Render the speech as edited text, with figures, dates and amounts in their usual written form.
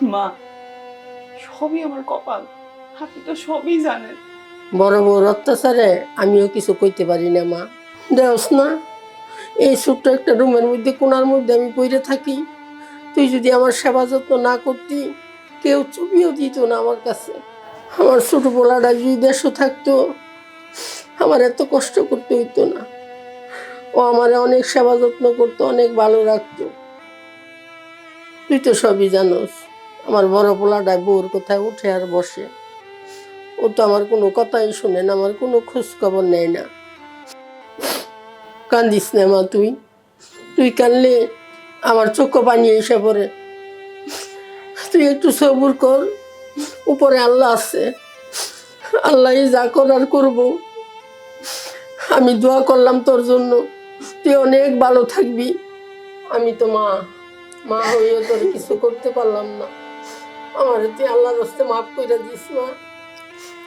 মা, সবই আমার কপাল, আপনি তো সবই জানেন। বড় বড় অত্যাচারে আমিও কিছু কইতে পারি না মা। দেওস না, এই ছোট্ট একটা রুমের মধ্যে কোনার মধ্যে আমি পড়ে থাকি। তুই যদি আমার সেবা যত্ন না করতি, কেউ চুপিও দিত না আমার কাছে। আমার ছোট পোলাটা যদি দেশও থাকতো, আমার এত কষ্ট করতে হইতো না। ও আমারে অনেক সেবা যত্ন করতো, অনেক ভালো রাখতো। তুই তো সবই জানোস, আমার বড় পোলাটা বউর কোথায় উঠে আর বসে। ও তো আমার কোনো কথাই শুনে না, আমার কোনো খোঁজ খবর নেয় না। কান্দিস না মা, তুই তুই কানলে আমার চোখ পানি এসে পড়ে। তুই একটু সবুর কর, উপরে আল্লাহ আছে, আল্লাহ যা করার করবো। আমি দোয়া করলাম তোর জন্য, তুই অনেক ভালো থাকবি। আমি তো মা, মা হয়েও তোর কিছু করতে পারলাম না। আমার তুই আল্লাহর রাস্তায় মাফ করে দিস মা।